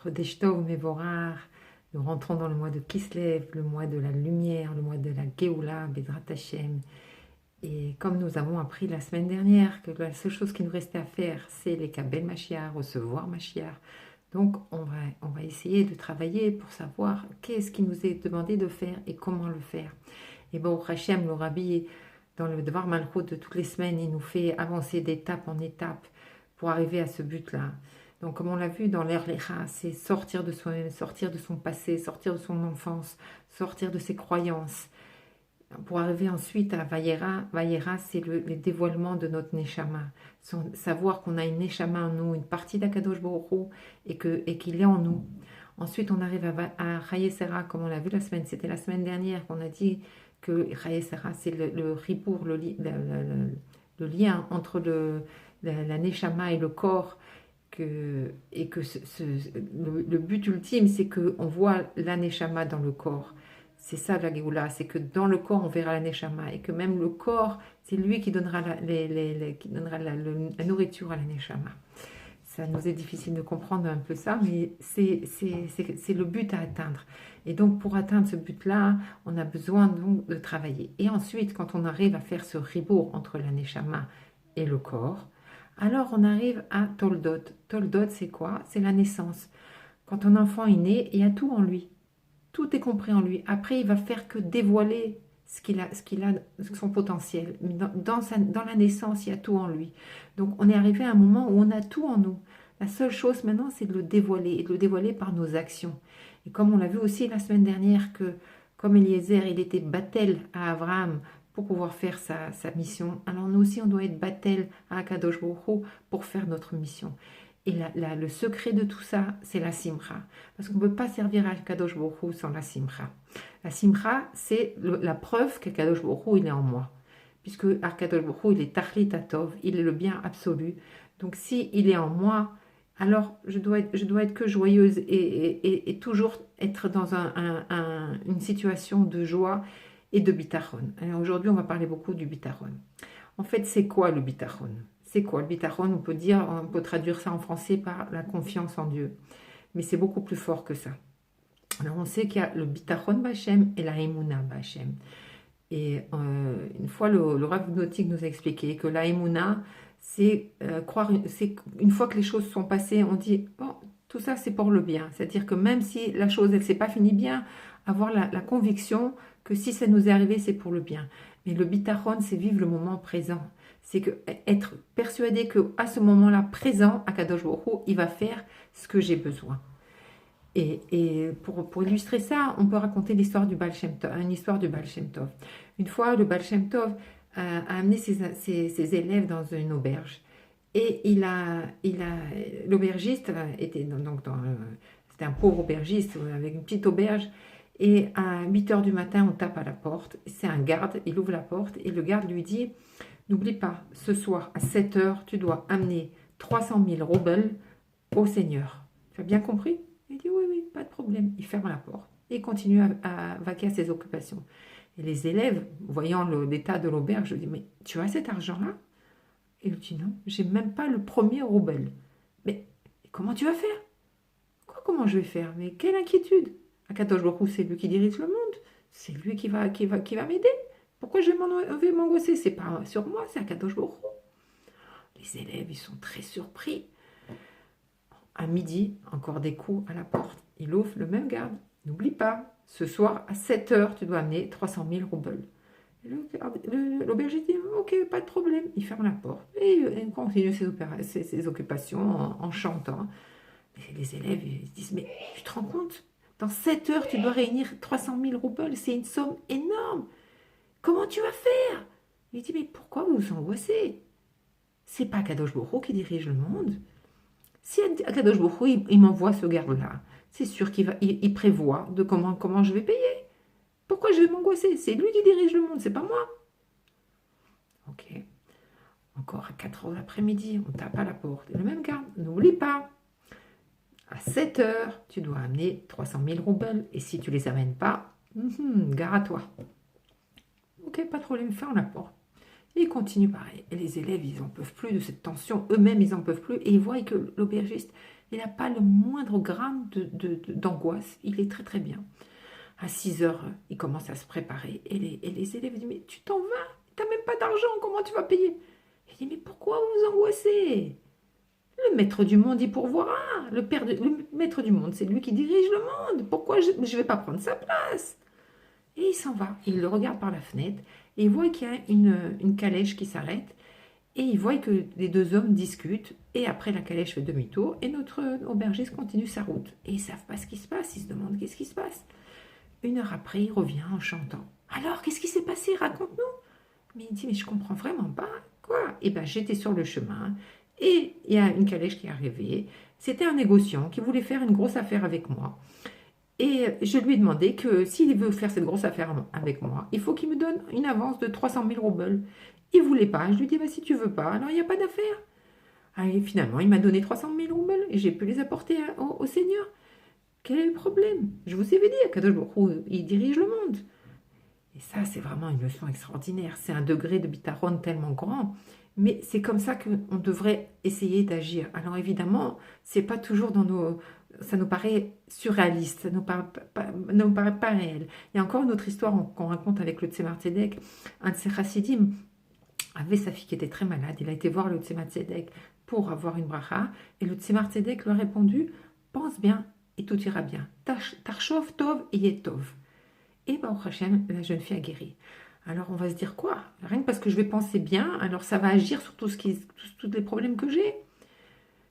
Chodesh Tov Mevorar, nous rentrons dans le mois de Kislev, le mois de la lumière, le mois de la Géoula, Bezrat Hashem. Et comme nous avons appris la semaine dernière que la seule chose qui nous restait à faire, c'est les Kabel Mashiach, recevoir Mashiach. Donc on va essayer de travailler pour savoir qu'est-ce qui nous est demandé de faire et comment le faire. Et bon, Hachem, le Rabbi, dans le Devar Malchut de toutes les semaines, il nous fait avancer d'étape en étape pour arriver à ce but-là. Donc, comme on l'a vu dans l'Er Lecha, c'est sortir de soi-même, sortir de son passé, sortir de son enfance, sortir de ses croyances, pour arriver ensuite à Vayera. Vayera, c'est le dévoilement de notre Neshama. Savoir qu'on a une Neshama en nous, une partie d'Akadosh Baruch Hu, et qu'il est en nous. Ensuite, on arrive à Chayesera, comme on l'a vu la semaine. C'était la semaine dernière qu'on a dit que Chayesera, c'est le ribour, le lien entre la Neshama et le corps. Et que le but ultime, c'est qu'on voit la Neshama dans le corps. C'est ça la Géoula, c'est que dans le corps, on verra la Neshama. Et que même le corps, c'est lui qui donnera la nourriture à la Neshama. Ça nous est difficile de comprendre un peu ça, mais c'est le but à atteindre. Et donc, pour atteindre ce but-là, on a besoin donc de travailler. Et ensuite, quand on arrive à faire ce ribour entre la Neshama et le corps, alors on arrive à Toldot. Toldot, c'est quoi? C'est la naissance. Quand un enfant est né, il y a tout en lui. Tout est compris en lui. Après, il va faire que dévoiler son potentiel. Mais dans la naissance, il y a tout en lui. Donc, on est arrivé à un moment où on a tout en nous. La seule chose maintenant, c'est de le dévoiler, et de le dévoiler par nos actions. Et comme on l'a vu aussi la semaine dernière, que comme Eliezer, il était battel à Abraham pour pouvoir faire sa mission, alors nous aussi, on doit être battel à Akadosh Baruch Hu pour faire notre mission. Et le secret de tout ça, c'est la simcha. Parce qu'on ne peut pas servir à Kadosh Baruch Hu sans la simcha. La simcha, c'est la preuve qu'Akadosh Baruch Hu, il est en moi. Puisque Akadosh Baruch Hu, il est Tachlit Atov, il est le bien absolu. Donc si il est en moi, alors je dois être que joyeuse et toujours être dans une situation de joie et de bitachon. Alors aujourd'hui, on va parler beaucoup du bitachon. En fait, c'est quoi le bitachon? C'est quoi le bitachon? On peut traduire ça en français par la confiance en Dieu. Mais c'est beaucoup plus fort que ça. Alors on sait qu'il y a le bitachon b'Hashem et la emuna b'Hashem. Et une fois, le Rav Gnotik nous a expliqué que la emuna, c'est croire, c'est une fois que les choses sont passées, on dit bon, tout ça c'est pour le bien. C'est-à-dire que même si la chose elle s'est pas finie bien, avoir la conviction que si ça nous est arrivé, c'est pour le bien. Mais le bitachon, c'est vivre le moment présent. C'est être persuadé qu'à ce moment-là présent, Akadosh Baruch Hu, il va faire ce que j'ai besoin. Et pour illustrer ça, on peut raconter l'histoire du Baal Shem Tov, une histoire du Baal Shem Tov. Une fois, le Baal Shem Tov a amené ses élèves dans une auberge. Et l'aubergiste c'était un pauvre aubergiste avec une petite auberge. Et à 8 heures du matin, on tape à la porte. C'est un garde, il ouvre la porte et le garde lui dit: n'oublie pas, ce soir à 7 heures, tu dois amener 300 000 roubles au Seigneur. Tu as bien compris? Il dit oui, oui, pas de problème. Il ferme la porte et il continue à vaquer à ses occupations. Et les élèves, voyant l'état de l'auberge, lui disent: mais tu as cet argent-là? Il lui dit: non, j'ai même pas le premier rouble. Mais comment tu vas faire? Comment je vais faire? Mais quelle inquiétude! Akadosh Baruch Hu, c'est lui qui dirige le monde. C'est lui qui va m'aider. Pourquoi je vais m'angoisser? C'est pas sur moi, c'est Akadosh Baruch Hu. Les élèves, ils sont très surpris. À midi, encore des coups à la porte. Il ouvre, le même garde. N'oublie pas, ce soir, à 7 heures, tu dois amener 300 000 roubles. L'aubergiste dit: ok, pas de problème. Il ferme la porte et il continue ses occupations en chantant. Et les élèves, ils disent: mais tu te rends compte? Dans 7 heures, tu dois réunir 300 000 roubles. C'est une somme énorme. Comment tu vas faire? Il dit: mais pourquoi vous vous angoissez? C'est pas Kadosh Baruch Hu qui dirige le monde. Si Akadosh Baruch Hu, il m'envoie ce garde-là, c'est sûr qu'il prévoit de comment je vais payer. Pourquoi je vais m'angoisser? C'est lui qui dirige le monde, c'est pas moi. Ok. Encore à 4 heures l'après-midi, on tape à la porte. Et le même garde: n'oublie pas, à 7 heures, tu dois amener 300 000 roubles. Et si tu les amènes pas, gare à toi. Ok, pas de problème, ferme la porte. Et il continue pareil. Et les élèves, ils n'en peuvent plus de cette tension. Eux-mêmes, ils n'en peuvent plus. Et ils voient que l'aubergiste, Il n'a pas le moindre gramme d'angoisse. Il est très très bien. À 6 heures, il commence à se préparer. Et les élèves disent, mais tu t'en vas, tu n'as même pas d'argent, comment tu vas payer? Il dit, mais pourquoi vous vous angoissez? Le maître du monde y pourvoira. Le maître du monde, c'est lui qui dirige le monde. Pourquoi je ne vais pas prendre sa place? Et il s'en va. Il le regarde par la fenêtre et il voit qu'il y a une calèche qui s'arrête. Et il voit que les deux hommes discutent. Et après, la calèche fait demi-tour et notre aubergiste continue sa route. Et ils ne savent pas ce qui se passe. Ils se demandent qu'est-ce qui se passe. 1 heure après, il revient en chantant. Alors, qu'est-ce qui s'est passé? Raconte-nous. Mais il dit, mais je comprends vraiment pas. Quoi? Eh bien, j'étais sur le chemin et il y a une calèche qui est arrivée. C'était un négociant qui voulait faire une grosse affaire avec moi. Et je lui ai demandé que s'il veut faire cette grosse affaire avec moi, il faut qu'il me donne une avance de 300 000 roubles. Il ne voulait pas. Je lui ai dit, bah, si tu veux pas, alors il n'y a pas d'affaire. Et finalement, il m'a donné 300 000 roubles et j'ai pu les apporter au Seigneur. Quel est le problème? Je vous avais dit, Akadosh Baruch Hu, il dirige le monde. Et ça, c'est vraiment une leçon extraordinaire. C'est un degré de bitaron tellement grand. Mais c'est comme ça qu'on devrait essayer d'agir. Alors évidemment, c'est pas toujours dans nos... Ça nous paraît surréaliste, ça nous paraît pas réel. Il y a encore une autre histoire qu'on raconte avec le Tzemar Tzedek. Un de ses chassidim avait sa fille qui était très malade. Il a été voir le Tzemar Tzedek pour avoir une bracha. Et le Tzemar Tzedek lui a répondu, pense bien et tout ira bien. Tarshov tov et tov. Et Baruch Hashem, la jeune fille a guéri. Alors on va se dire quoi? Rien que parce que je vais penser bien, alors ça va agir sur tous les problèmes que j'ai.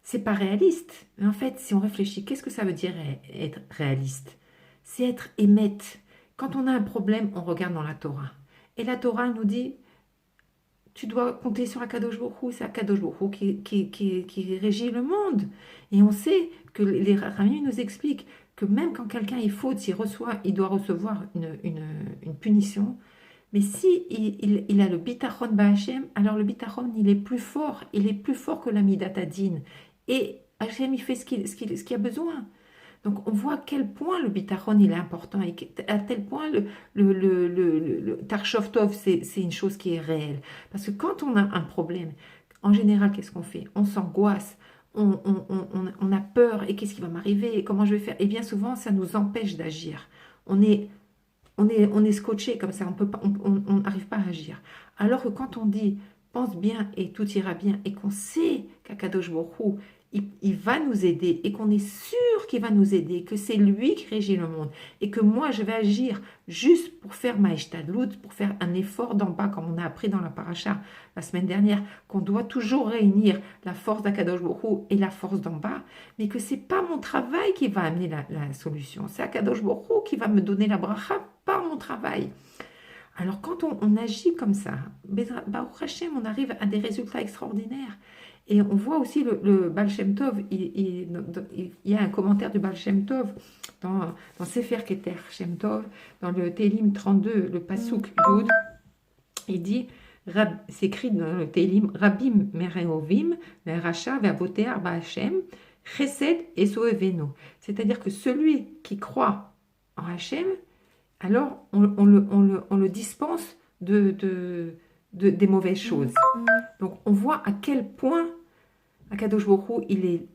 C'est pas réaliste. Mais en fait, si on réfléchit, qu'est-ce que ça veut dire être réaliste? C'est être émette. Quand on a un problème, on regarde dans la Torah. Et la Torah nous dit, tu dois compter sur Akadosh Baruch Hu, c'est Akadosh Baruch Hu qui régit le monde. Et on sait que les rabbins nous expliquent que même quand quelqu'un est faute, il doit recevoir une punition. Mais si il a le bitachon ba'Hashem, alors le bitachon, il est plus fort que la midatadine. Et Hachem, il fait ce qu'il a besoin. Donc on voit à quel point le bitachon il est important et à tel point le Tarshov Tov c'est une chose qui est réelle. Parce que quand on a un problème, en général, qu'est-ce qu'on fait? On s'angoisse, on a peur et qu'est-ce qui va m'arriver et comment je vais faire? Et bien souvent, ça nous empêche d'agir. On est scotché comme ça, on n'arrive pas à agir. Alors que quand on dit pense bien et tout ira bien et qu'on sait qu'Akadosh Baruch Hu, il va nous aider et qu'on est sûr qu'il va nous aider, que c'est lui qui régit le monde et que moi je vais agir juste pour faire ma ishtadlut, pour faire un effort d'en bas comme on a appris dans la paracha la semaine dernière, qu'on doit toujours réunir la force d'Akadosh Baruch Hu et la force d'en bas, mais que c'est pas mon travail qui va amener la solution, c'est Akadosh Baruch Hu qui va me donner la bracha par mon travail. Alors quand on agit comme ça, Baruch Hashem, on arrive à des résultats extraordinaires. Et on voit aussi le Baal Shem Tov, il y a un commentaire du Baal Shem Tov dans Sefer Keter Shem Tov, dans le Télim 32, le Pasuk Yud, il dit, c'est écrit dans le Télim, Rabim Mereovim, Racha Ve'avoter Ba'Hashem, Chesed et Soeveno. C'est-à-dire que celui qui croit en Hachem, alors on le dispense des mauvaises choses. Donc on voit à quel point Akadosh Baruch Hu, il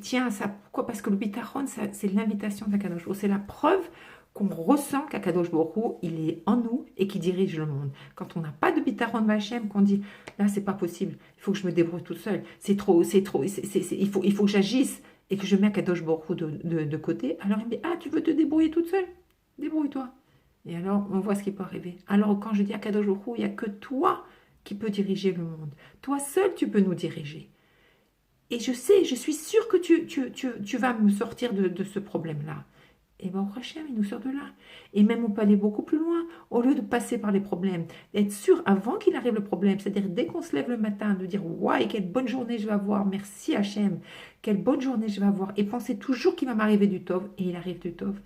tient à ça. Pourquoi? Parce que le bitachon, c'est l'invitation d'Akadosh Baruch Hu. C'est la preuve qu'on ressent qu'Akadosh Baruch Hu, il est en nous et qui dirige le monde. Quand on n'a pas de bitachon Ba'Hashem, qu'on dit, là, c'est pas possible, il faut que je me débrouille toute seule, c'est trop, il faut que j'agisse et que je mets Akadosh Baruch Hu de côté, alors il me dit, ah, tu veux te débrouiller toute seule? Débrouille-toi. Et alors, on voit ce qui peut arriver. Alors, quand je dis Akadosh Baruch Hu, il n'y a que toi qui peux diriger le monde. Toi seul, tu peux nous diriger. Et je suis sûre que tu vas me sortir de ce problème-là. Et Baruch Hashem, il nous sort de là. Et même on peut aller beaucoup plus loin. Au lieu de passer par les problèmes, d'être sûr avant qu'il arrive le problème, c'est-à-dire dès qu'on se lève le matin, de dire « Waouh, quelle bonne journée je vais avoir, merci Hashem, quelle bonne journée je vais avoir » et penser toujours qu'il va m'arriver du Tov, et il arrive du Tov.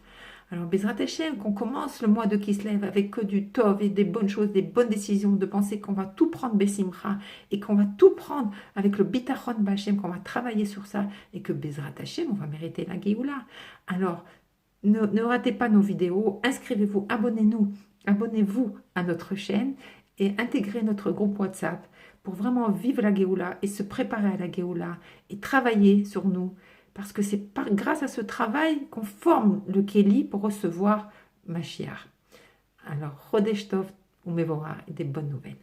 Alors, Bezrat Hashem, qu'on commence le mois de Kislev avec que du Tov et des bonnes choses, des bonnes décisions, de penser qu'on va tout prendre Bessimcha et qu'on va tout prendre avec le Bitachon Ba'Hashem, qu'on va travailler sur ça et que Bezrat Hashem, on va mériter la Géoula. Alors, ne ratez pas nos vidéos, inscrivez-vous, abonnez-vous à notre chaîne et intégrez notre groupe WhatsApp pour vraiment vivre la Géoula et se préparer à la Géoula et travailler sur nous. Parce que c'est grâce à ce travail qu'on forme le Kéli pour recevoir Mashiach. Alors, Chodesh Tov ou Mevorach et des bonnes nouvelles.